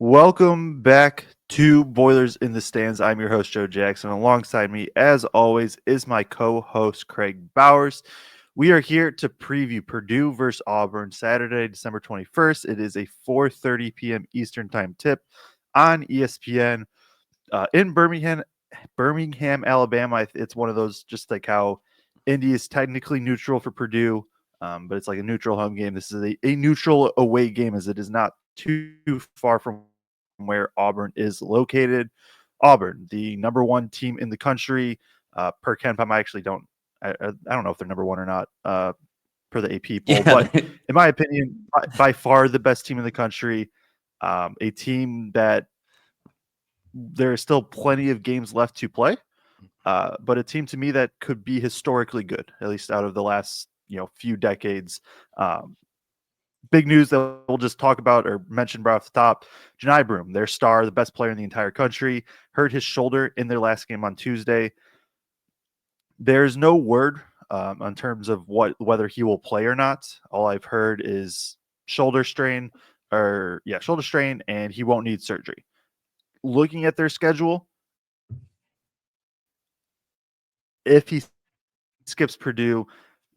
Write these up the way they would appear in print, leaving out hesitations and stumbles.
Welcome back to Boilers in the Stands. I'm your host, Joe Jackson. Alongside me, as always, is my co-host, Kraig Bowers. We are here to preview Purdue versus Auburn, Saturday, December 21st. It is a 4:30 p.m. Eastern Time tip on ESPN in Birmingham, Alabama. It's one of those, just like how Indy is technically neutral for Purdue, but it's like a neutral home game. This is a neutral away game, as it is not too far from where Auburn is located. Auburn, the number one team in the country, per KenPom. I don't know if they're number one or not per the AP poll, but in my opinion, by far the best team in the country. A team that there are still plenty of games left to play, but a team to me that could be historically good, at least out of the last few decades. Big news that we'll just talk about or mention right off the top: Johni Broome, their star, the best player in the entire country, hurt his shoulder in their last game on Tuesday. There's no word on terms of whether he will play or not. All I've heard is shoulder strain, and he won't need surgery. Looking at their schedule, if he skips Purdue,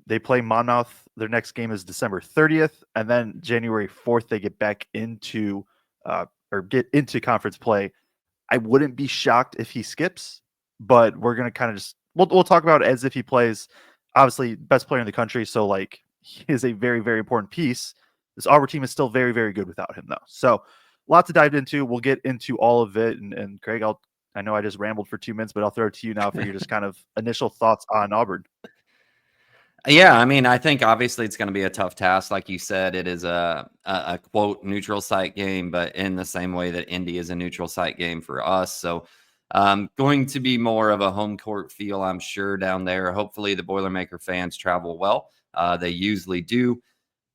they play Monmouth. Their next game is December 30th, and then January 4th they get back into conference play. I wouldn't be shocked if he skips, but we're gonna kind of just we'll talk about it as if he plays. Obviously, best player in the country, so like he is a very, very important piece. This Auburn team is still very, very good without him, though. So, lots to dive into. We'll get into all of it, and Kraig, I know I just rambled for 2 minutes, but I'll throw it to you now for your just kind of initial thoughts on Auburn. Yeah, I mean, I think obviously it's going to be a tough task. Like you said, it is a quote neutral site game, but in the same way that Indy is a neutral site game for us. So going to be more of a home court feel, I'm sure, down there. Hopefully the Boilermaker fans travel well. They usually do.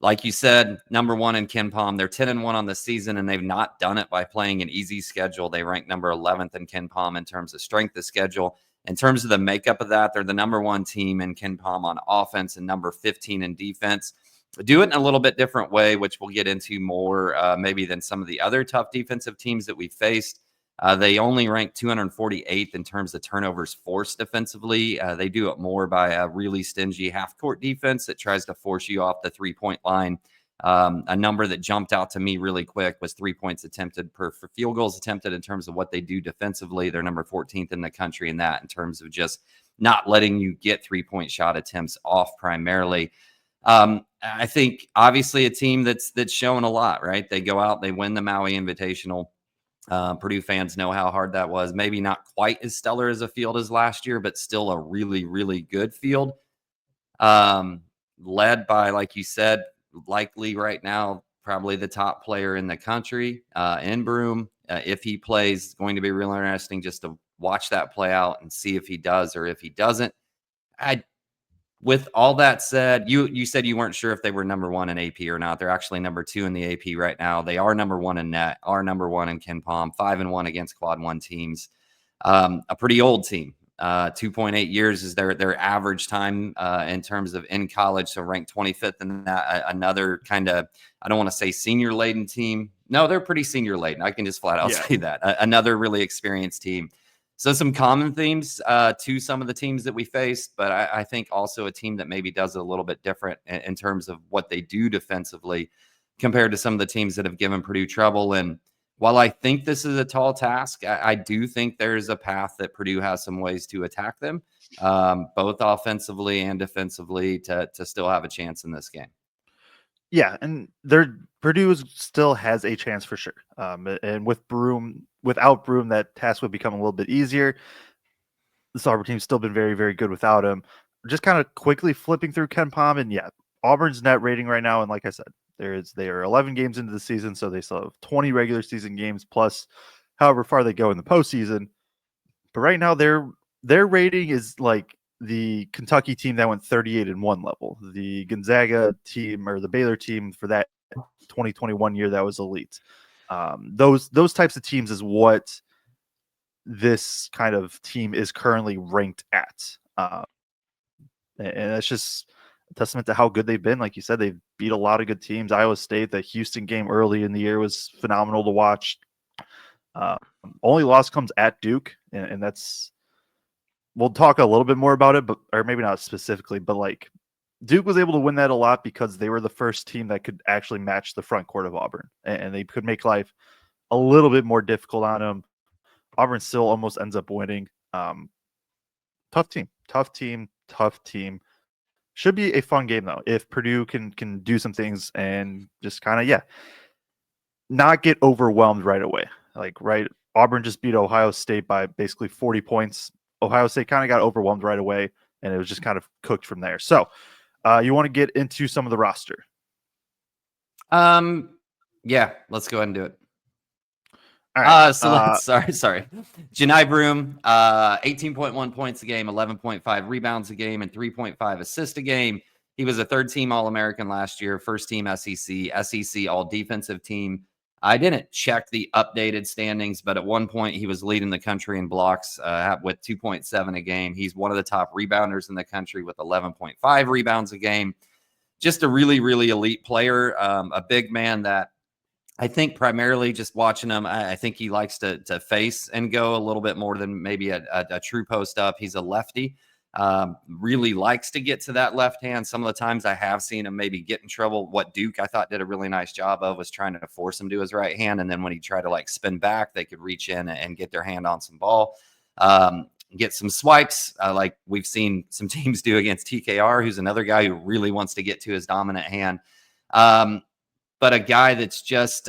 Like you said, number one in KenPom. They're 10-1 on the season, and they've not done it by playing an easy schedule. They rank number 11th in KenPom in terms of strength of schedule. In terms of the makeup of that, they're the number one team in KenPom on offense and number 15 in defense. Do it in a little bit different way, which we'll get into more maybe than some of the other tough defensive teams that we faced. They only rank 248th in terms of turnovers forced defensively. They do it more by a really stingy half-court defense that tries to force you off the three-point line. A number that jumped out to me really quick was 3 points attempted per field goals attempted. In terms of what they do defensively, they're number 14th in the country in that, in terms of just not letting you get 3-point shot attempts off primarily. I think obviously a team that's showing a lot, right? They go out, they win the Maui Invitational. Purdue fans know how hard that was. Maybe not quite as stellar as a field as last year, but still a really, really good field. Led by, like you said, likely right now, probably the top player in the country, in Broome. If he plays, going to be real interesting just to watch that play out and see if he does or if he doesn't. With all that said, you said you weren't sure if they were number one in AP or not. They're actually number 2 in the AP right now. They are number 1 in net, are number 1 in KenPom, 5-1 against quad 1 teams. A pretty old team. 2.8 years is their average time in terms of in college, so ranked 25th in that. Another kind of, I don't want to say senior laden team. No, they're pretty senior laden. I can just flat out say that. Another really experienced team. So some common themes to some of the teams that we faced, but I think also a team that maybe does it a little bit different in terms of what they do defensively compared to some of the teams that have given Purdue trouble. And while I think this is a tall task, I do think there's a path that Purdue has some ways to attack them, both offensively and defensively, to still have a chance in this game. Yeah, and Purdue still has a chance for sure. And without Broome, that task would become a little bit easier. This Auburn team's still been very, very good without him. Just kind of quickly flipping through KenPom, and Auburn's net rating right now, and like I said, they are 11 games into the season, so they still have 20 regular season games plus however far they go in the postseason. But right now, their rating is like the Kentucky team that went 38-1 level, the Gonzaga team or the Baylor team for that 2021 year that was elite. Those types of teams is what this kind of team is currently ranked at. And that's just a testament to how good they've been. Like you said, they've beat a lot of good teams. Iowa State, the Houston game early in the year was phenomenal to watch. Only loss comes at Duke, and that's we'll talk a little bit more about it, but or maybe not specifically, but like Duke was able to win that a lot because they were the first team that could actually match the front court of Auburn, and they could make life a little bit more difficult on them. Auburn still almost ends up winning. Tough team, tough team, tough team. Should be a fun game though if Purdue can do some things and just kind of not get overwhelmed right away. Like Auburn just beat Ohio State by basically 40 points. Ohio State kind of got overwhelmed right away, and it was just kind of cooked from there. So, you want to get into some of the roster? Yeah, let's go ahead and do it. All right. So let's sorry. Johni Broome, 18.1 points a game, 11.5 rebounds a game, and 3.5 assists a game. He was a third-team All-American last year, first-team SEC All-Defensive Team. I didn't check the updated standings, but at one point he was leading the country in blocks with 2.7 a game. He's one of the top rebounders in the country with 11.5 rebounds a game. Just a really, really elite player, a big man that I think primarily just watching him, I think he likes to face and go a little bit more than maybe a true post up. He's a lefty, really likes to get to that left hand. Some of the times I have seen him maybe get in trouble. What Duke I thought did a really nice job of was trying to force him to his right hand. And then when he tried to like spin back, they could reach in and get their hand on some ball, get some swipes like we've seen some teams do against TKR, who's another guy who really wants to get to his dominant hand. But a guy that's just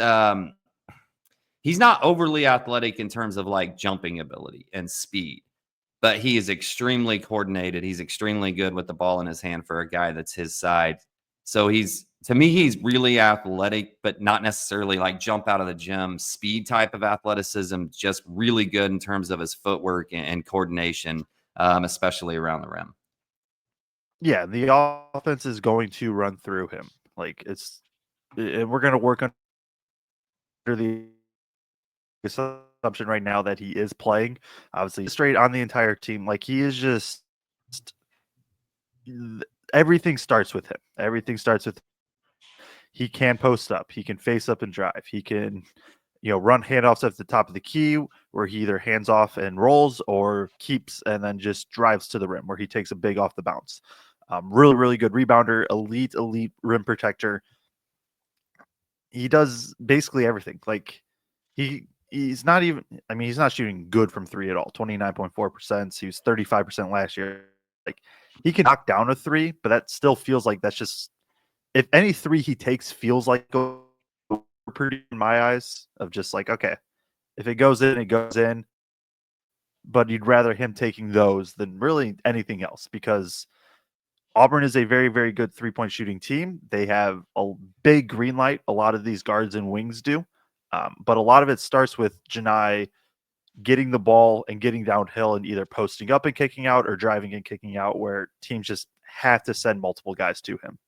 he's not overly athletic in terms of like jumping ability and speed, but he is extremely coordinated. He's extremely good with the ball in his hand for a guy that's his side. So he's really athletic, but not necessarily like jump out of the gym speed type of athleticism, just really good in terms of his footwork and coordination, especially around the rim. Yeah, the offense is going to run through him. Like we're going to work under the assumption right now that he is playing. Obviously, straight on the entire team. Like he is just everything starts with him. Everything starts with he can post up, he can face up and drive, he can run handoffs at the top of the key where he either hands off and rolls or keeps and then just drives to the rim where he takes a big off the bounce. Really, really good rebounder, elite rim protector. He does basically everything. Like he's not even, I mean, he's not shooting good from three at all. 29.4%. He was 35% last year. Like he can knock down a three, but that still feels like that's just, if any three he takes feels like pretty in my eyes of just like, okay, if it goes in, it goes in. But you'd rather him taking those than really anything else because Auburn is a very, very good three-point shooting team. They have a big green light. A lot of these guards and wings do. But a lot of it starts with Johni getting the ball and getting downhill and either posting up and kicking out or driving and kicking out where teams just have to send multiple guys to him.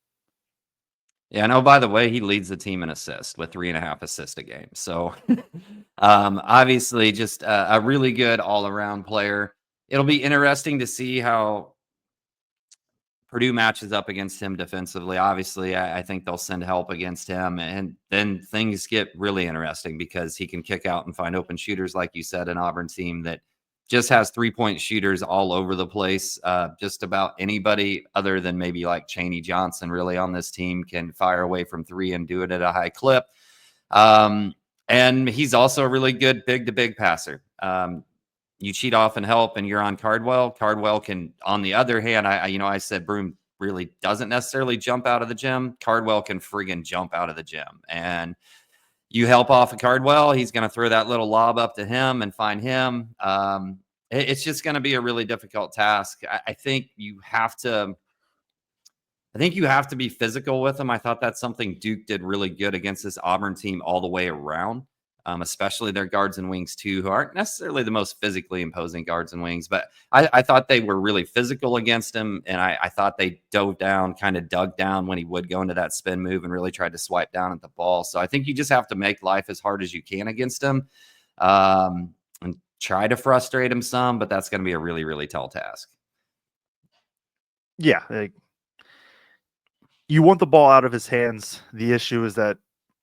Yeah, no, by the way, he leads the team in assists with 3.5 assists a game. So obviously just a really good all-around player. It'll be interesting to see how Purdue matches up against him defensively. Obviously, I think they'll send help against him, and then things get really interesting because he can kick out and find open shooters, like you said, an Auburn team that just has three-point shooters all over the place. Just about anybody other than maybe like Chaney Johnson really on this team can fire away from three and do it at a high clip. And he's also a really good big-to-big passer. You cheat off and help and you're on Cardwell. Cardwell can, on the other hand, I said Broome really doesn't necessarily jump out of the gym. Cardwell can friggin' jump out of the gym. And you help off of Cardwell, he's going to throw that little lob up to him and find him. It's just going to be a really difficult task. I think you have to be physical with him. I thought that's something Duke did really good against this Auburn team all the way around. Especially their guards and wings too, who aren't necessarily the most physically imposing guards and wings, but I thought they were really physical against him, and I thought they dug down when he would go into that spin move and really tried to swipe down at the ball. So I think you just have to make life as hard as you can against him, and try to frustrate him some, but that's going to be a really, really tall task. Yeah, you want the ball out of his hands. The issue is that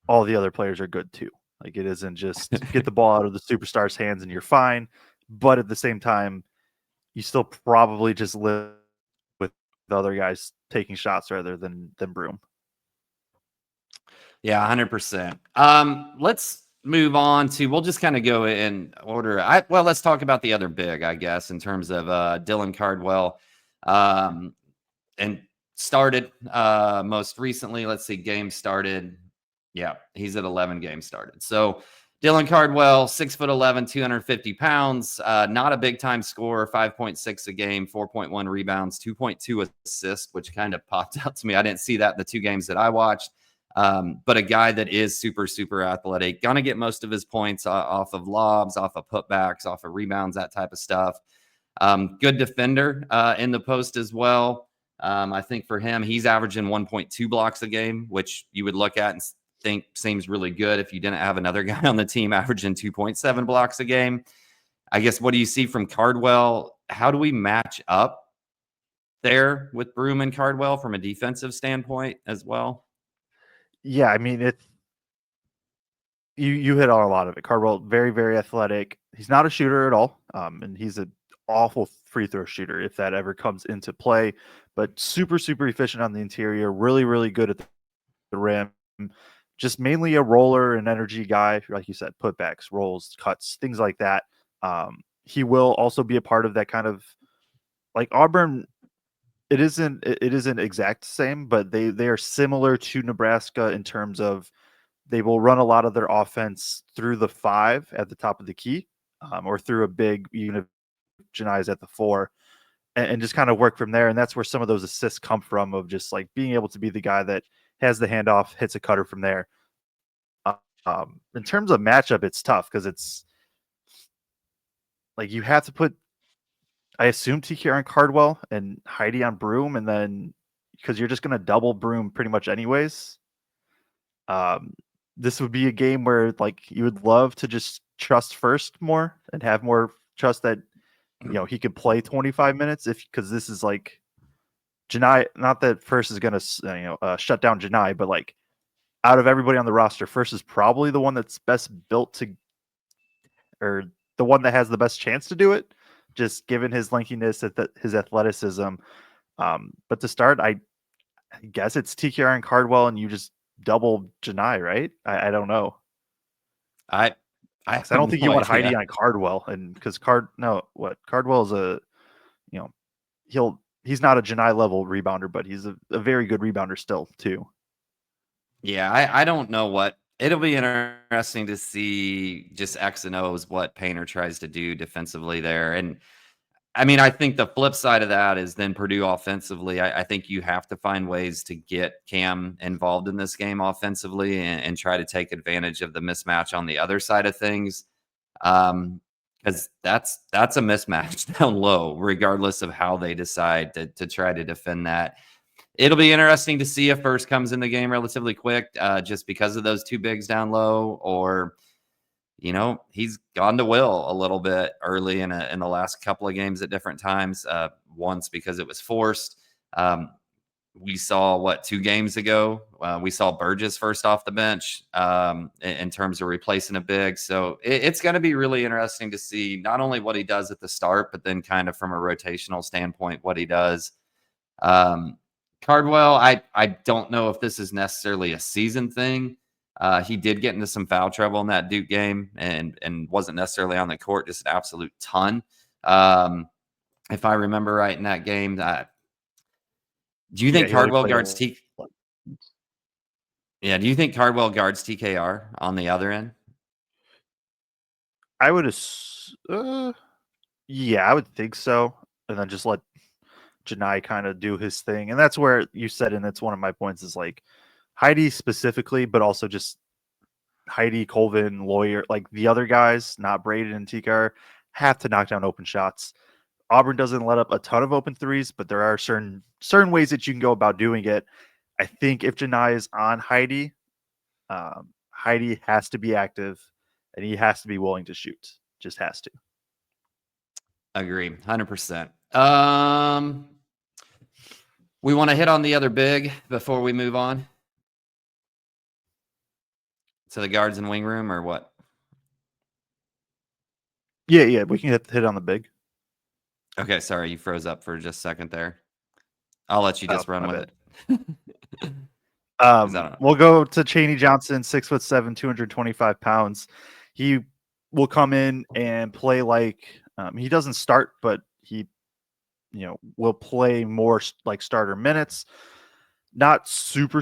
all the other players are good too. Like it isn't just get the ball out of the superstar's hands and you're fine. But at the same time, you still probably just live with the other guys taking shots rather than Broome. Yeah, 100%. Let's move on to, we'll just kind of go in order. Well, let's talk about the other big, I guess, in terms of Dylan Cardwell. And started most recently. Let's see, games started. Yeah, he's at 11 games started. So Dylan Cardwell, 6'11", 250 pounds, not a big time scorer, 5.6 a game, 4.1 rebounds, 2.2 assists, which kind of popped out to me. I didn't see that in the 2 games that I watched. But a guy that is super, super athletic, gonna get most of his points off of lobs, off of putbacks, off of rebounds, that type of stuff. Good defender in the post as well. I think for him, he's averaging 1.2 blocks a game, which you would look at and think seems really good if you didn't have another guy on the team averaging 2.7 blocks a game. I guess, what do you see from Cardwell? How do we match up there with Broome and Cardwell from a defensive standpoint as well? Yeah, I mean, you hit on a lot of it. Cardwell, very, very athletic. He's not a shooter at all, and he's an awful free throw shooter if that ever comes into play. But super, super efficient on the interior. Really, really good at the rim. Just mainly a roller and energy guy, like you said, putbacks, rolls, cuts, things like that. He will also be a part of that kind of like Auburn. It isn't exact same, but they are similar to Nebraska in terms of they will run a lot of their offense through the 5 at the top of the key, or through a big, even if Johni's at the 4, and just kind of work from there. And that's where some of those assists come from, of just like being able to be the guy that has the handoff, hits a cutter from there. In terms of matchup, it's tough because it's like you have to put, I assume, TK on Cardwell and Heidi on Broome, and then because you're just going to double Broome pretty much anyways. This would be a game where like you would love to just trust first more and have more trust that he could play 25 minutes because this is like Johni. Not that First is going to shut down Johni, but like out of everybody on the roster, First is probably the one that's best built to, or the one that has the best chance to do it, just given his lankiness, his athleticism. But to start, I guess it's TKR and Cardwell, and you just double Johni, right? I don't know. I don't think no you want idea. Heidi on Cardwell, and because Cardwell is a, he's not a Johni level rebounder, but he's a very good rebounder still too. Yeah, I don't know what it'll be interesting to see just X and O's what Painter tries to do defensively there. And I mean, I think the flip side of that is then Purdue offensively. I think you have to find ways to get Cam involved in this game offensively and try to take advantage of the mismatch on the other side of things. Because that's a mismatch down low, regardless of how they decide to try to defend that. It'll be interesting to see if First comes in the game relatively quick, just because of those 2 bigs down low, or he's gone to Will a little bit early in the last couple of games at different times. Once because it was forced. We saw 2 games ago. We saw Burgess first off the bench in terms of replacing a big. So it's going to be really interesting to see not only what he does at the start, but then kind of from a rotational standpoint, what he does. Cardwell, I don't know if this is necessarily a season thing. He did get into some foul trouble in that Duke game and wasn't necessarily on the court, just an absolute ton. If I remember right in that game, do you think Cardwell guards T? Yeah, do you think Cardwell guards TKR on the other end? I would yeah, I would think so, and then just let Johni kind of do his thing. And that's where you said, and that's one of my points, is like Heidi specifically, but also just Heidi, Colvin, Lawyer, like the other guys, not Braden and TKR, have to knock down open shots. Auburn doesn't let up a ton of open threes, but there are certain ways that you can go about doing it. I think if Johni is on Heidi, Heidi has to be active, and he has to be willing to shoot. Just has to. Agree, 100%. We want to hit on the other big before we move on. to the guards and wing room, or what? Yeah, we can hit on the big. Okay, sorry, you froze up for just a second there. I'll let you Oh, just run my with bad. it. 'Cause I don't know. We'll go to Chaney Johnson, 6'7", 225 pounds. He will come in and play like he doesn't start, but he will play more like starter minutes. Not super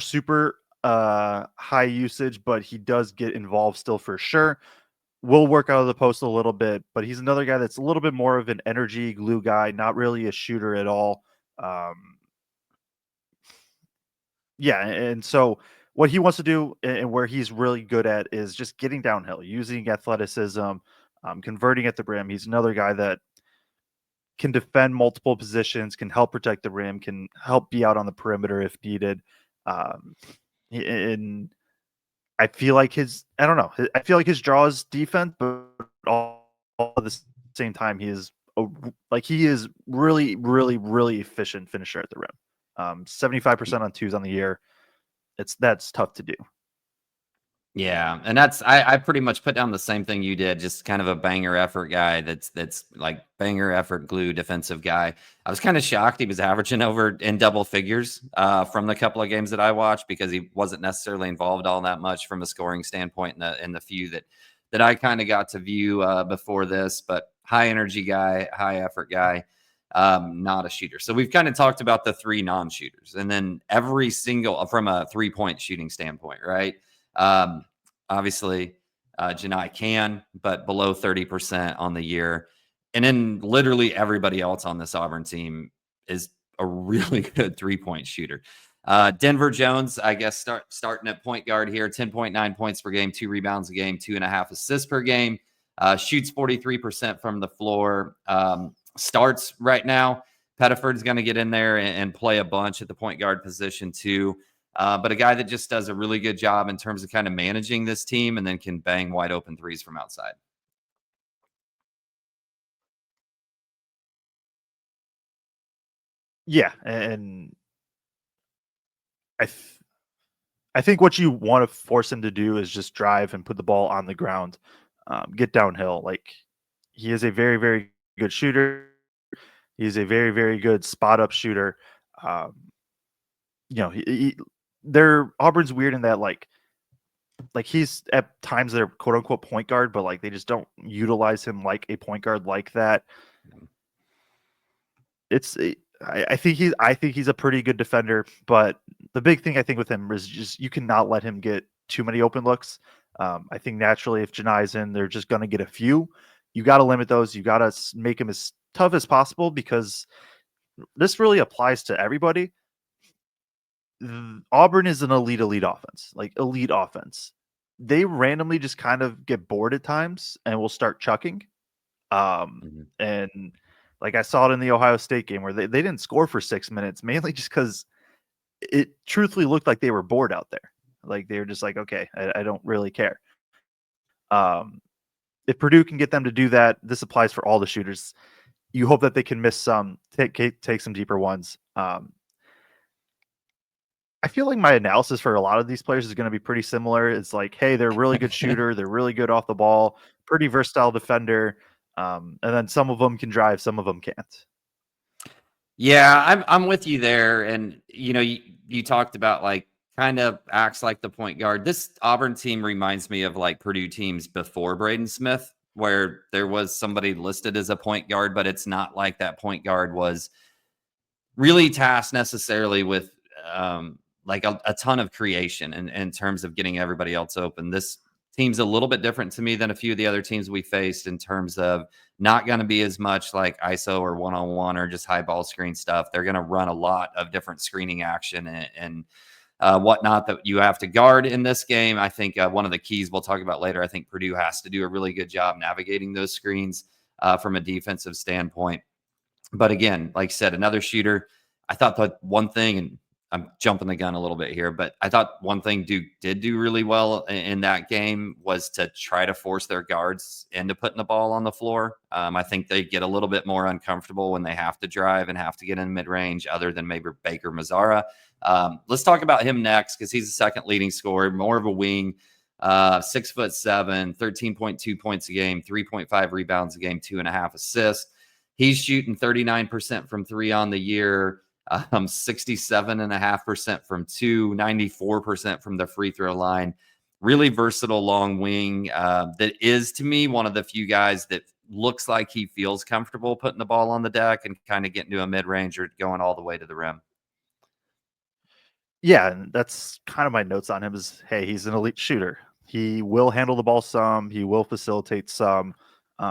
high usage, but he does get involved still for sure. Will work out of the post a little bit, but he's another guy that's a little bit more of an energy glue guy, not really a shooter at all. Yeah, and so what he wants to do and where he's really good at is just getting downhill, using athleticism, converting at the rim. He's another guy that can defend multiple positions, can help protect the rim, can help be out on the perimeter if needed. Um, and I feel like I don't know, I feel like his draw is defense, but all at the same time, he is really efficient finisher at the rim. 75% on twos on the year. That's tough to do. Yeah, and I pretty much put down the same thing you did, just kind of a banger effort guy that's like banger effort glue defensive guy. I was kind of shocked he was averaging over in double figures from the couple of games that I watched because he wasn't necessarily involved all that much from a scoring standpoint in the few that I kind of got to view before this, but high energy guy, high effort guy. Not a shooter. So we've kind of talked about the three non-shooters and then every single from a 3-point shooting standpoint, right? Obviously, Johni can, but below 30% on the year. And then literally everybody else on this Auburn team is a really good 3-point shooter. Denver Jones, I guess, starting at point guard here, 10.9 points per game, 2 rebounds a game, 2.5 assists per game. Shoots 43% from the floor. Starts right now. Pettiford's going to get in there and play a bunch at the point guard position too. But a guy that just does a really good job in terms of kind of managing this team and then can bang wide open threes from outside. Yeah, and I I think what you want to force him to do is just drive and put the ball on the ground, get downhill. Like he is a very good shooter. He's a very good spot up shooter. Um, they're Auburn's weird in that like he's at times they're quote unquote point guard, but like they just don't utilize him like a point guard like that. I think he's a pretty good defender, but the big thing I think with him is just you cannot let him get too many open looks. I think naturally if Johni's in, they're just going to get a few. You got to limit those. You got to make him as tough as possible because this really applies to everybody. Auburn is an elite offense, like elite offense. They randomly just kind of get bored at times and will start chucking. And like I saw it in the Ohio State game where they didn't score for 6 minutes, mainly just because it truthfully looked like they were bored out there. Like they were just like, okay, I don't really care. If Purdue can get them to do that, this applies for all the shooters. You hope that they can miss some, take some deeper ones. I feel like my analysis for a lot of these players is going to be pretty similar. It's like, hey, they're a really good shooter. They're really good off the ball, pretty versatile defender. And then some of them can drive, some of them can't. Yeah, I'm with you there. And you talked about like kind of acts like the point guard. This Auburn team reminds me of like Purdue teams before Braden Smith, where there was somebody listed as a point guard, but it's not like that point guard was really tasked necessarily with like a ton of creation in terms of getting everybody else open. This team's a little bit different to me than a few of the other teams we faced in terms of not going to be as much like ISO or one-on-one or just high ball screen stuff. They're going to run a lot of different screening action and whatnot that you have to guard in this game. I think one of the keys we'll talk about later, I think Purdue has to do a really good job navigating those screens from a defensive standpoint. But again, like I said, another shooter. I thought that one thing, and I'm jumping the gun a little bit here, but I thought one thing Duke did do really well in that game was to try to force their guards into putting the ball on the floor. I think they get a little bit more uncomfortable when they have to drive and have to get in mid-range, other than maybe Baker Mazzara. Let's talk about him next because he's the second leading scorer, more of a wing. 6'7", 13.2 points a game, 3.5 rebounds a game, 2.5 assists. He's shooting 39% from three on the year, 67.5% from two, 94% from the free throw line. Really versatile long wing that is, to me, one of the few guys that looks like he feels comfortable putting the ball on the deck and kind of getting to a mid-range or going all the way to the rim. Yeah, and that's kind of my notes on him is, hey, he's an elite shooter. He will handle the ball some. He will facilitate some.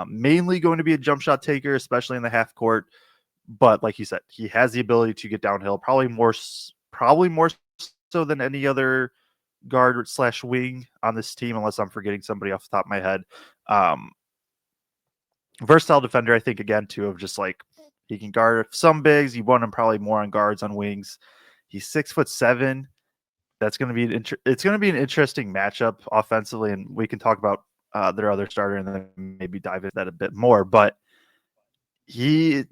Mainly going to be a jump shot taker, especially in the half court. But like you said, he has the ability to get downhill, probably more so than any other guard / wing on this team, unless I'm forgetting somebody off the top of my head. Versatile defender, I think, again, too, of just like he can guard some bigs. You want him probably more on guards on wings. He's 6'7". That's going to be it's going to be an interesting matchup offensively, and we can talk about their other starter and then maybe dive into that a bit more. But he's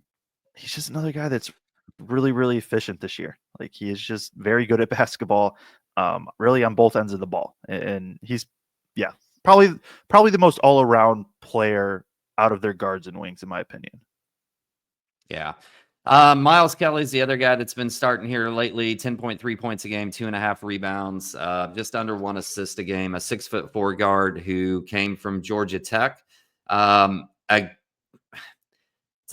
just another guy that's really, really efficient this year. Like, he is just very good at basketball, really on both ends of the ball, and he's probably the most all around player out of their guards and wings, in my opinion. Yeah. Miles Kelly's the other guy that's been starting here lately. 10.3 points a game, 2.5 rebounds, just under 1 assist a game. A 6'4" guard who came from Georgia Tech. To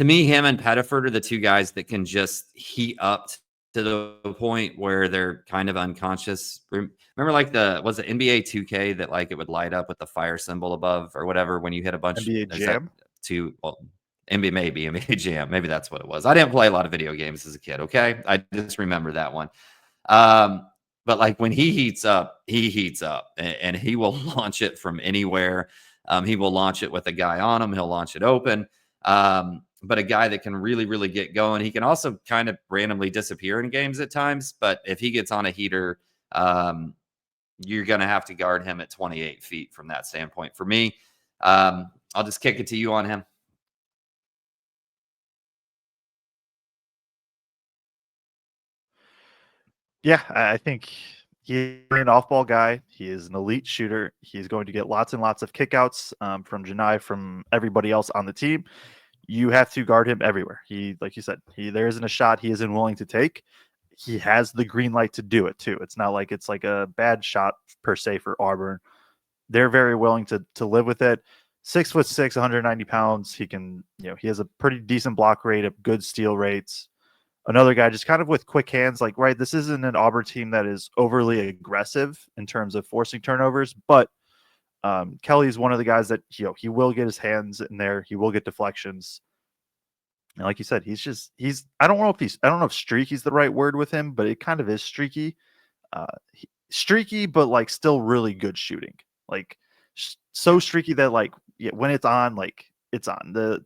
me, him and Pettiford are the two guys that can just heat up to the point where they're kind of unconscious. Remember, like was it NBA 2K that like it would light up with the fire symbol above or whatever when you hit a bunch? NBA Jam. NBA Jam. Maybe that's what it was. I didn't play a lot of video games as a kid. Okay, I just remember that one. But like when he heats up, and he will launch it from anywhere. He will launch it with a guy on him. He'll launch it open. But a guy that can really, really get going. He can also kind of randomly disappear in games at times. But if he gets on a heater, you're going to have to guard him at 28 feet from that standpoint. For me, I'll just kick it to you on him. Yeah, I think he's an off-ball guy. He is an elite shooter. He's going to get lots and lots of kickouts from Johni, from everybody else on the team. You have to guard him everywhere. He, like you said, there isn't a shot he isn't willing to take. He has the green light to do it too. It's not like it's like a bad shot per se for Auburn. They're very willing to live with it. 6'6", 190 pounds. He can, he has a pretty decent block rate, of good steal rates. Another guy just kind of with quick hands. Like, right, this isn't an Auburn team that is overly aggressive in terms of forcing turnovers, but Kelly is one of the guys that he will get his hands in there. He will get deflections. And like you said, he's I don't know if streaky is the right word with him, but it kind of is streaky. Streaky, but like still really good shooting. Like so streaky that like when it's on, like it's on. The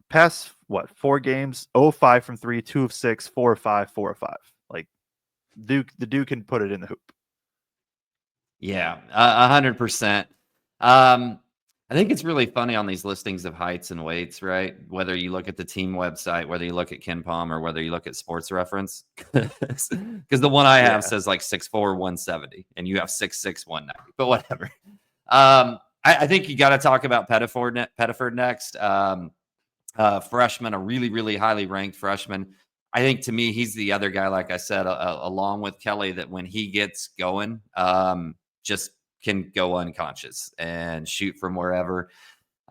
past 4 games, 0-5 from 3, 2 of 6, 4 of 5, 4 of 5. Like the Duke can put it in the hoop. Yeah, 100%. I think it's really funny on these listings of heights and weights, right? Whether you look at the team website, whether you look at KenPom, or whether you look at Sports Reference, because the one I have says like 6'4", 170, and you have 6'6", 190. But whatever. I think you got to talk about Pettiford next. Freshman, a really, really highly ranked freshman. I think to me, he's the other guy, like I said, along with Kelly, that when he gets going, just can go unconscious and shoot from wherever.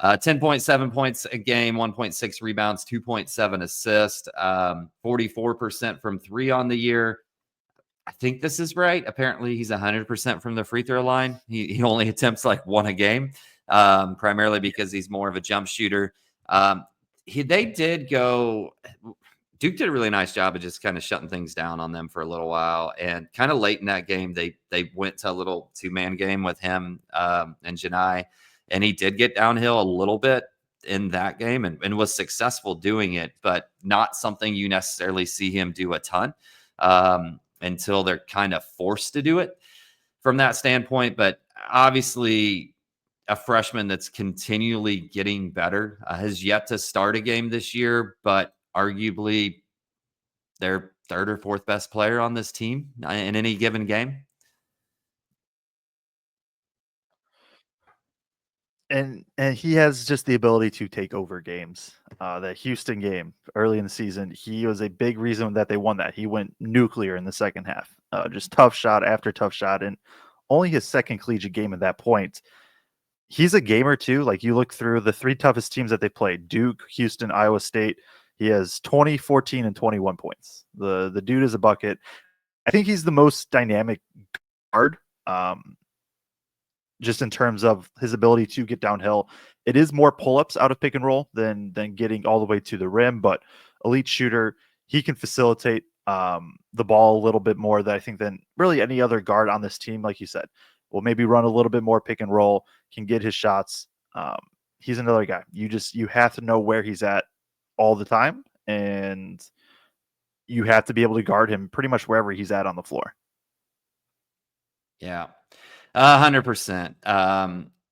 10.7 points a game, 1.6 rebounds, 2.7 assists, 44% from three on the year. I think this is right. Apparently, he's 100% from the free throw line. He only attempts like 1 a game, primarily because he's more of a jump shooter. Duke did a really nice job of just kind of shutting things down on them for a little while. And kind of late in that game, they went to a little 2-man game with him and Johni. And he did get downhill a little bit in that game and was successful doing it, but not something you necessarily see him do a ton until they're kind of forced to do it from that standpoint. But obviously, a freshman that's continually getting better, has yet to start a game this year, but arguably their 3rd or 4th best player on this team in any given game. and he has just the ability to take over games. That Houston game early in the season, he was a big reason that they won that. He went nuclear in the second half, just tough shot after tough shot, and only his second collegiate game at that point. He's a gamer too. Like you look through the three toughest teams that they played: Duke, Houston, Iowa State. He has 20, 14, and 21 points. The dude is a bucket. I think he's the most dynamic guard. Just in terms of his ability to get downhill. It is more pull-ups out of pick and roll than getting all the way to the rim, but elite shooter, he can facilitate the ball a little bit more than I think than really any other guard on this team. Like you said, will maybe run a little bit more pick and roll, can get his shots. He's another guy. You have to know where he's at all the time, and you have to be able to guard him pretty much wherever he's at on the floor. Yeah. 100%.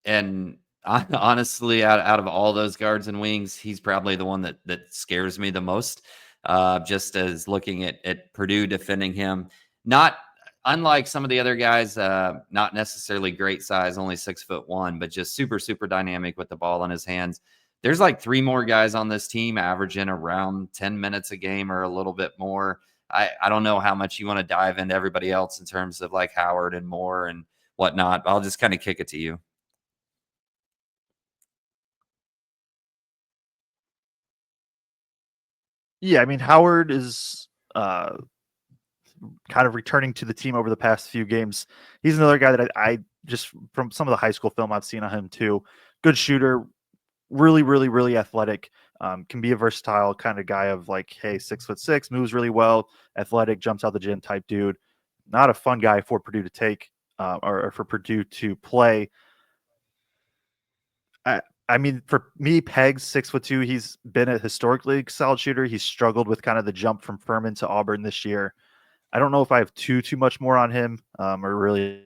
And honestly, out of all those guards and wings, he's probably the one that scares me the most. Just as looking at Purdue defending him, not unlike some of the other guys, not necessarily great size, only 6'1", but just super, super dynamic with the ball in his hands. There's like 3 more guys on this team averaging around 10 minutes a game or a little bit more. I don't know how much you want to dive into everybody else in terms of like Howard and Moore and whatnot. I'll just kind of kick it to you. Yeah, I mean Howard is kind of returning to the team over the past few games. He's another guy that I just from some of the high school film I've seen on him too. Good shooter, really, really, really athletic. Can be a versatile kind of guy of like, hey, 6'6", moves really well, athletic, jumps out the gym type dude. Not a fun guy for Purdue to take or for Purdue to play. I mean, for me, Peg's 6'2". He's been a historically solid shooter. He's struggled with kind of the jump from Furman to Auburn this year. I don't know if I have too much more on him or really.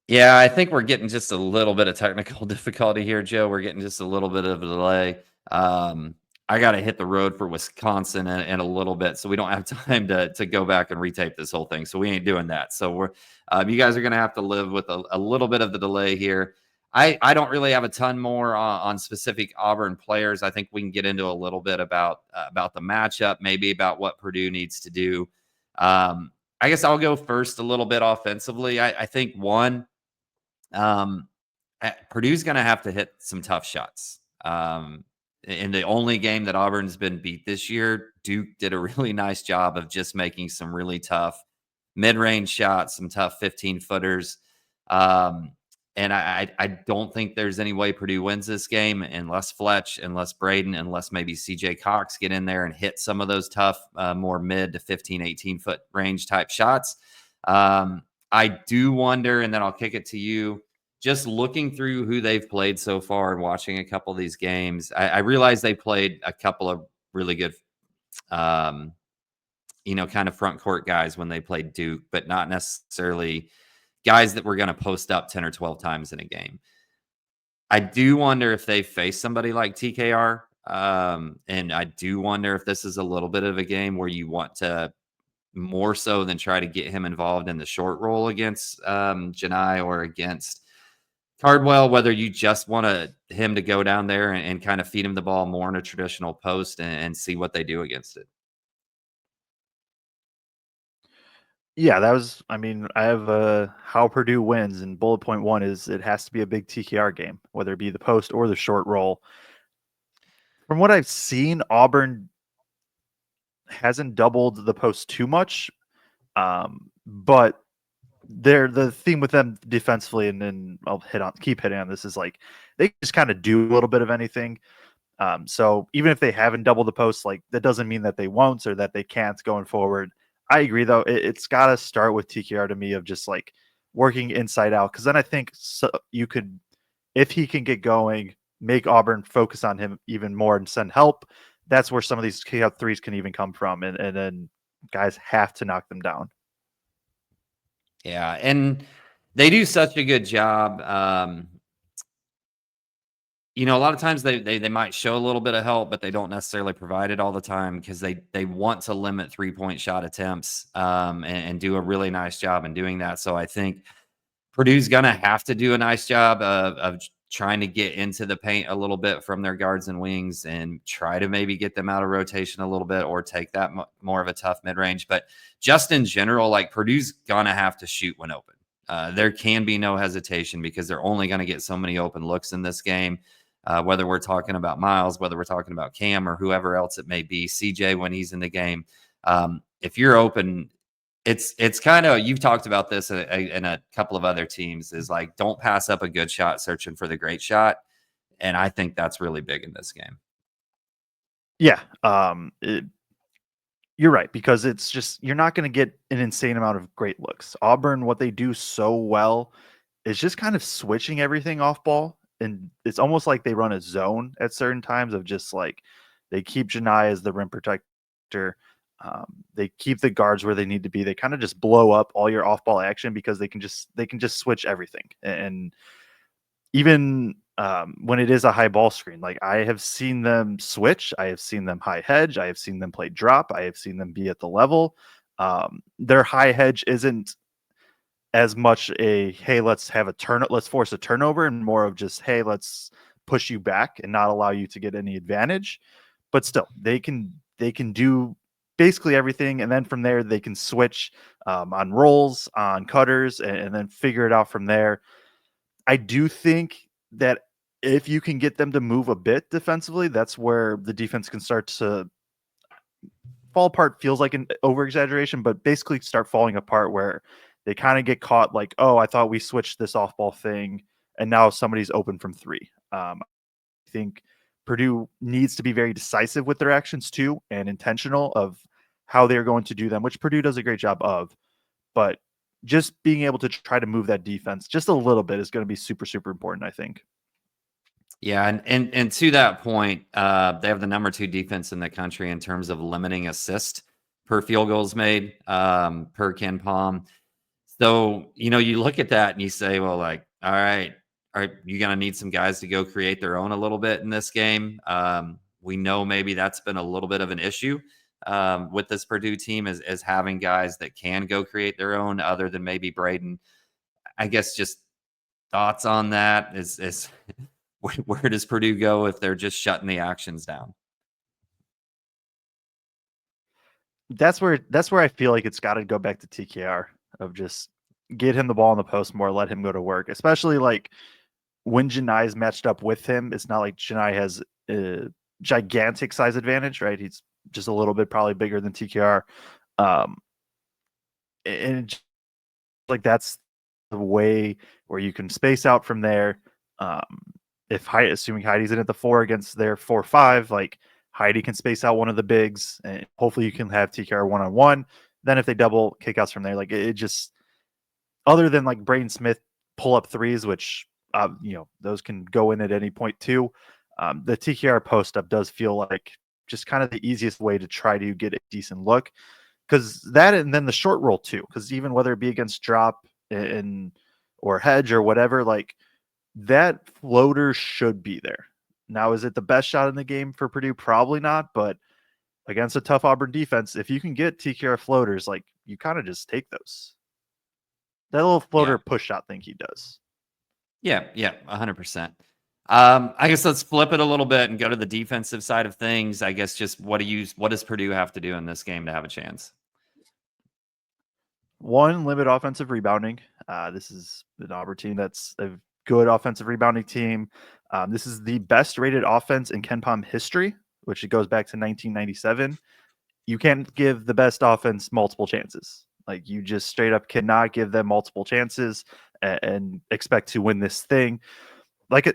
Yeah, I think we're getting just a little bit of technical difficulty here, Joe. We're getting just a little bit of a delay. I got to hit the road for Wisconsin in a little bit, so we don't have time to go back and retape this whole thing. So we ain't doing that. So we're you guys are going to have to live with a little bit of the delay here. I don't really have a ton more on specific Auburn players. I think we can get into a little bit about the matchup, maybe about what Purdue needs to do. I guess I'll go first a little bit offensively. I think one. Purdue's going to have to hit some tough shots. In the only game that Auburn's been beat this year, Duke did a really nice job of just making some really tough mid-range shots, some tough 15-footers. And I don't think there's any way Purdue wins this game unless Fletch, unless Braden, unless maybe CJ Cox get in there and hit some of those tough, more mid to 15, 18-foot range type shots. I do wonder, and then I'll kick it to you, just looking through who they've played so far and watching a couple of these games, I realize they played a couple of really good, kind of front court guys when they played Duke, but not necessarily guys that were going to post up 10 or 12 times in a game. I do wonder if they face somebody like TKR. And I do wonder if this is a little bit of a game where you want to more so than try to get him involved in the short roll against Johni or against Cardwell, whether you just want him to go down there and kind of feed him the ball more in a traditional post and see what they do against it. Yeah, that was. I mean, I have how Purdue wins, and bullet point one is it has to be a big TKR game, whether it be the post or the short roll. From what I've seen, Auburn hasn't doubled the post too much, but the theme with them defensively, and then I'll keep hitting on this is like they just kind of do a little bit of anything. So even if they haven't doubled the post, like that doesn't mean that they won't or that they can't going forward. I agree though. It's got to start with TKR to me of just like working inside out. Cause then I think you could, if he can get going, make Auburn focus on him even more and send help. That's where some of these kick out threes can even come from. And then guys have to knock them down. Yeah. And they do such a good job. a lot of times they might show a little bit of help, but they don't necessarily provide it all the time because they want to limit 3-point shot attempts, and do a really nice job in doing that. So I think Purdue's gonna have to do a nice job of trying to get into the paint a little bit from their guards and wings and try to maybe get them out of rotation a little bit or take that more of a tough mid-range. But just in general, like Purdue's gonna have to shoot when open. There can be no hesitation because they're only gonna get so many open looks in this game. Whether we're talking about Miles, whether we're talking about Cam or whoever else it may be, CJ when he's in the game. If you're open, it's kind of, you've talked about this in a couple of other teams, is like, don't pass up a good shot searching for the great shot. And I think that's really big in this game. Yeah, you're right, because it's just you're not going to get an insane amount of great looks. Auburn, what they do so well is just kind of switching everything off ball, and it's almost like they run a zone at certain times of just like they keep Johni as the rim protector. They keep the guards where they need to be. They kind of just blow up all your off ball action because they can just switch everything. And even when it is a high ball screen, like I have seen them switch, I have seen them high hedge, I have seen them play drop, I have seen them be at the level. Their high hedge isn't as much a hey, let's force a turnover, and more of just hey, let's push you back and not allow you to get any advantage. But still, they can do basically everything, and then from there they can switch on rolls, on cutters, and then figure it out from there. I do think that if you can get them to move a bit defensively, that's where the defense can start to fall apart. Feels like an over exaggeration, but basically start falling apart where they kind of get caught like, oh, I thought we switched this off ball thing, and now somebody's open from three. I think Purdue needs to be very decisive with their actions too and intentional of how they're going to do them, which Purdue does a great job of. But just being able to try to move that defense just a little bit is going to be super, super important, I think. Yeah, and to that point, they have the number 2 defense in the country in terms of limiting assist per field goals made, per Ken Palm. So, you look at that and you say, well, like, all right, are you going to need some guys to go create their own a little bit in this game? We know maybe that's been a little bit of an issue with this Purdue team is having guys that can go create their own other than maybe Braden. I guess just thoughts on that is where does Purdue go if they're just shutting the actions down? That's where I feel like it's got to go back to TKR of just get him the ball in the post more, let him go to work, especially like when Janai is matched up with him. It's not like Janai has a gigantic size advantage, right? He's just a little bit probably bigger than TKR. Um, and like that's the way where you can space out from there. Um, if assuming Heidi's in at the 4 against their 4-5, like Heidi can space out one of the bigs, and hopefully you can have TKR one-on-one. Then if they double kickouts from there, like it just other than like Braden Smith pull up threes, which those can go in at any point too. The TKR post up does feel like just kind of the easiest way to try to get a decent look, because that, and then the short roll too, because even whether it be against drop and or hedge or whatever, like that floater should be there. Now, is it the best shot in the game for Purdue? Probably not, but against a tough Auburn defense, if you can get TKR floaters, like you kind of just take those. That little Yeah. floater push shot thing he does. Yeah, 100%. I guess let's flip it a little bit and go to the defensive side of things. I guess just what does Purdue have to do in this game to have a chance? One, limit offensive rebounding. This is an Auburn team that's a good offensive rebounding team. This is the best rated offense in Ken Palm history, which it goes back to 1997. You can't give the best offense multiple chances. Like you just straight up cannot give them multiple chances and expect to win this thing.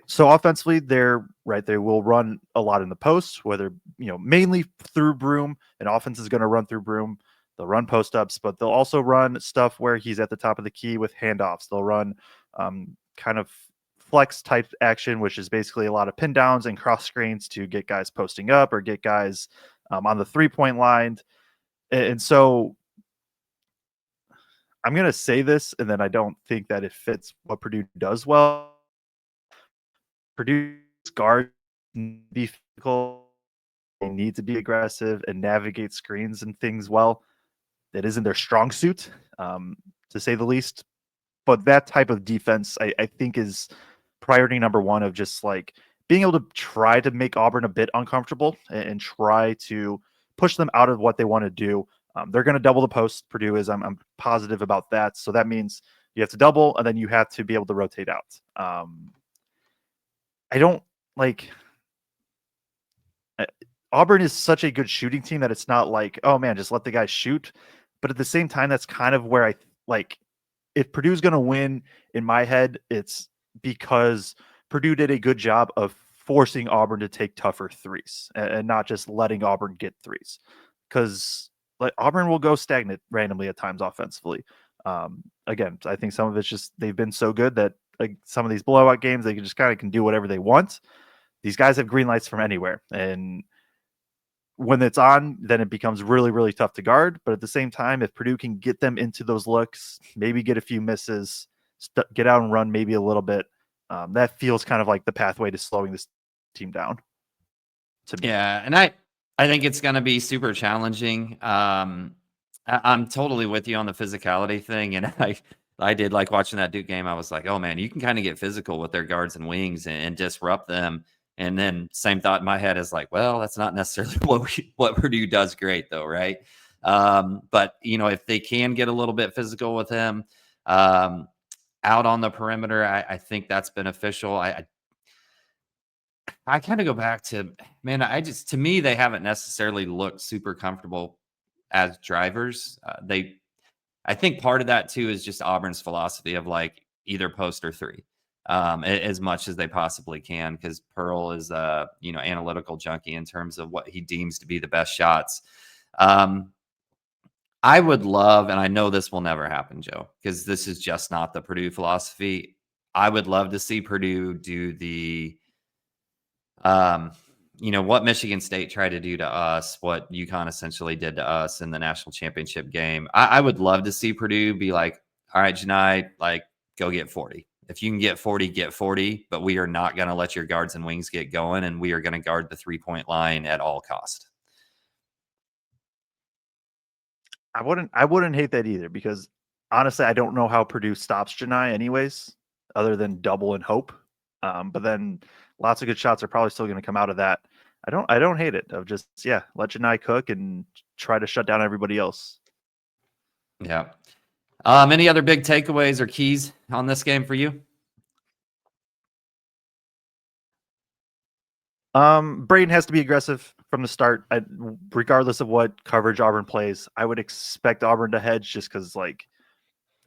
So offensively, they're right. They will run a lot in the post, whether mainly through Broome. An offense is going to run through Broome. They'll run post ups, but they'll also run stuff where he's at the top of the key with handoffs. They'll run kind of flex type action, which is basically a lot of pin downs and cross screens to get guys posting up or get guys on the 3-point line. And so I'm going to say this, and then I don't think that it fits what Purdue does well. Purdue guards need to be physical, they need to be aggressive and navigate screens and things well. That isn't their strong suit, to say the least. But that type of defense, I think, is priority number one of just like being able to try to make Auburn a bit uncomfortable and try to push them out of what they want to do. They're going to double the post. Purdue is. I'm positive about that. So that means you have to double, and then you have to be able to rotate out. I don't like. Auburn is such a good shooting team that it's not like, oh man, just let the guys shoot. But at the same time, that's kind of where I like. If Purdue's going to win, in my head, it's because Purdue did a good job of forcing Auburn to take tougher threes and not just letting Auburn get threes. Because like Auburn will go stagnant randomly at times offensively. Again, I think some of it's just they've been so good that like some of these blowout games they just kind of can do whatever they want. These guys have green lights from anywhere, and when it's on, then it becomes really, really tough to guard. But at the same time, if Purdue can get them into those looks, maybe get a few misses, get out and run maybe a little bit, that feels kind of like the pathway to slowing this team down. To me. Yeah, and I think it's going to be super challenging. I'm totally with you on the physicality thing, and I did like watching that Duke game. I was like, oh man, you can kind of get physical with their guards and wings and disrupt them. And then same thought in my head is like, well, that's not necessarily what Purdue does great though, right? But if they can get a little bit physical with him out on the perimeter, I think that's beneficial. I kind of go back to, man, to me, they haven't necessarily looked super comfortable as drivers. I think part of that too is just Auburn's philosophy of like either post or three. As much as they possibly can, because Pearl is analytical junkie in terms of what he deems to be the best shots. I would love, and I know this will never happen, Joe, because this is just not the Purdue philosophy. I would love to see Purdue do the what Michigan State tried to do to us, what UConn essentially did to us in the national championship game. I would love to see Purdue be like, all right, Johni, like go get 40. If you can get 40, get 40, but we are not going to let your guards and wings get going, and we are going to guard the 3-point line at all cost. I wouldn't hate that either, because honestly, I don't know how Purdue stops Johni anyways, other than double and hope. But then lots of good shots are probably still going to come out of that. I don't hate it of just, let Johni cook and try to shut down everybody else. Yeah. Any other big takeaways or keys on this game for you? Braden has to be aggressive from the start. Regardless of what coverage Auburn plays, I would expect Auburn to hedge just because, like,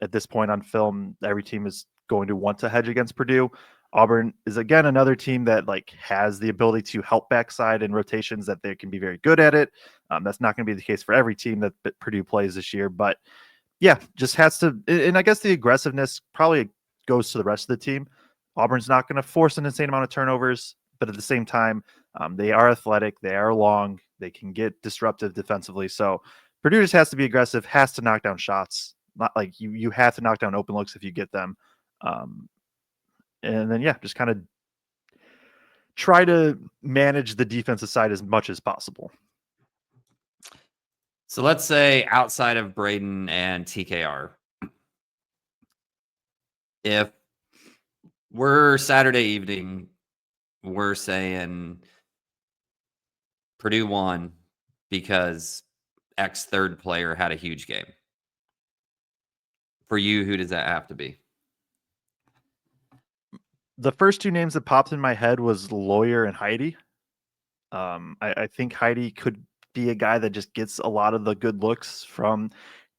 at this point on film, every team is going to want to hedge against Purdue. Auburn is, again, another team that, like, has the ability to help backside in rotations, that they can be very good at it. That's not going to be the case for every team that Purdue plays this year, but yeah, just has to, and I guess the aggressiveness probably goes to the rest of the team. Auburn's not going to force an insane amount of turnovers, but at the same time, they are athletic, they are long, they can get disruptive defensively. So Purdue just has to be aggressive, has to knock down shots. Not like you have to knock down open looks if you get them. And then, just kind of try to manage the defensive side as much as possible. So let's say outside of Braden and TKR, if we're Saturday evening, we're saying Purdue won because X third player had a huge game. For you, who does that have to be? The first two names that popped in my head was Lawyer and Heidi. I think Heidi could be a guy that just gets a lot of the good looks from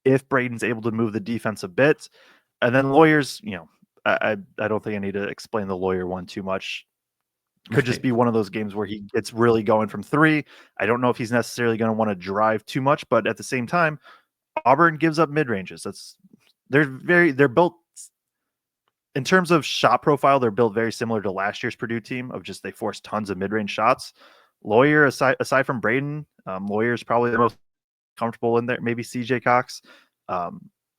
if Braden's able to move the defense a bit. And then Lawyers, I don't think I need to explain the Lawyer one too much. Could just be one of those games where he gets really going from three. I don't know if he's necessarily going to want to drive too much, but at the same time, Auburn gives up mid ranges. They're built in terms of shot profile. They're built very similar to last year's Purdue team of just they force tons of mid range shots. Lawyer, aside from Braden, Lawyer's probably the most comfortable in there. Maybe CJ Cox.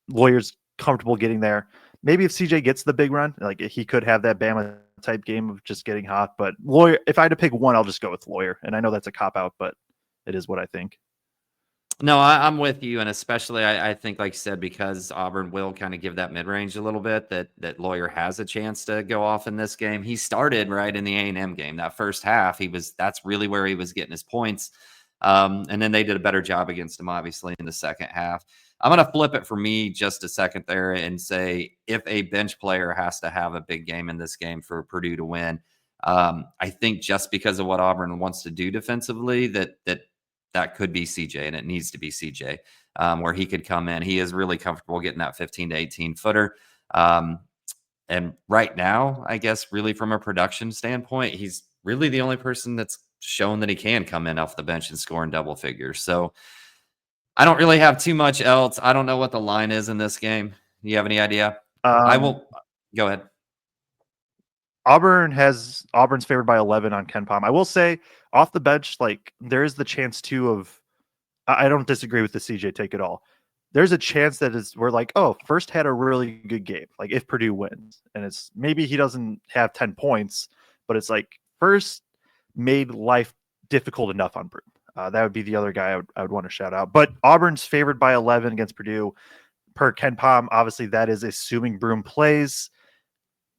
Lawyer's comfortable getting there. maybe if CJ gets the big run, like he could have that Bama type game of just getting hot. But Lawyer, if I had to pick one, I'll just go with Lawyer. And I know that's a cop out, but it is what I think. No, I'm with you, and especially I think, like you said, because Auburn will kind of give that mid range a little bit. That Lawyer has a chance to go off in this game. He started right in the A&M game. That first half, that's really where he was getting his points. And then they did a better job against him, obviously, in the second half. I'm going to flip it for me just a second there and say if a bench player has to have a big game in this game for Purdue to win, I think just because of what Auburn wants to do defensively, that could be CJ, and it needs to be CJ, where he could come in. He is really comfortable getting that 15 to 18 footer. And right now, I guess, really from a production standpoint, he's really the only person that's shown that he can come in off the bench and score in double figures. So I don't really have too much else. I don't know what the line is in this game. You have any idea? I will go ahead. Auburn's favored by 11 on Ken Palm. I will say off the bench, like there is the chance too of, I don't disagree with the CJ take at all. There's a chance that we're like, oh, First had a really good game. Like if Purdue wins, and it's maybe he doesn't have 10 points, but it's like First made life difficult enough on Broome. That would be the other guy I would want to shout out. But Auburn's favored by 11 against Purdue per Ken Palm. Obviously, that is assuming Broome plays.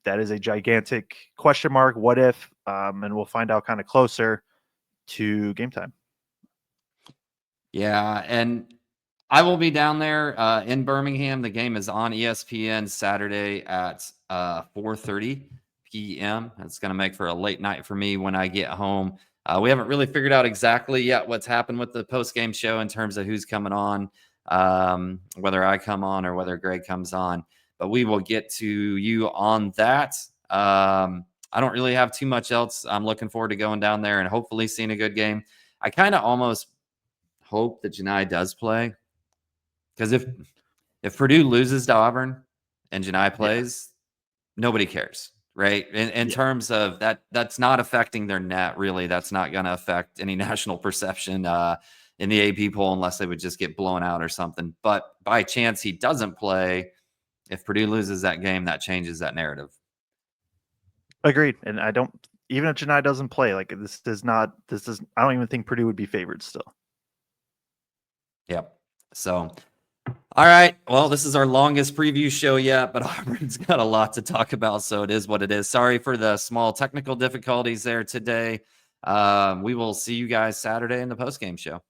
That is a gigantic question mark. What if? And we'll find out kind of closer to game time. Yeah, and I will be down there in Birmingham. The game is on ESPN Saturday at 4:30 p.m. It's going to make for a late night for me when I get home. We haven't really figured out exactly yet what's happened with the post-game show in terms of who's coming on, whether I come on or whether Greg comes on. But we will get to you on that. I don't really have too much else. I'm looking forward to going down there and hopefully seeing a good game. I kind of almost hope that Johni does play, because if Purdue loses to Auburn and Johni plays, nobody cares, right? In terms of that's not affecting their net, really. That's not going to affect any national perception in the AP poll unless they would just get blown out or something. But by chance he doesn't play, if Purdue loses that game, that changes that narrative. Agreed. And even if Johni doesn't play, like I don't even think Purdue would be favored still. Yep. So, all right. Well, this is our longest preview show yet, but Auburn's got a lot to talk about, so it is what it is. Sorry for the small technical difficulties there today. We will see you guys Saturday in the postgame show.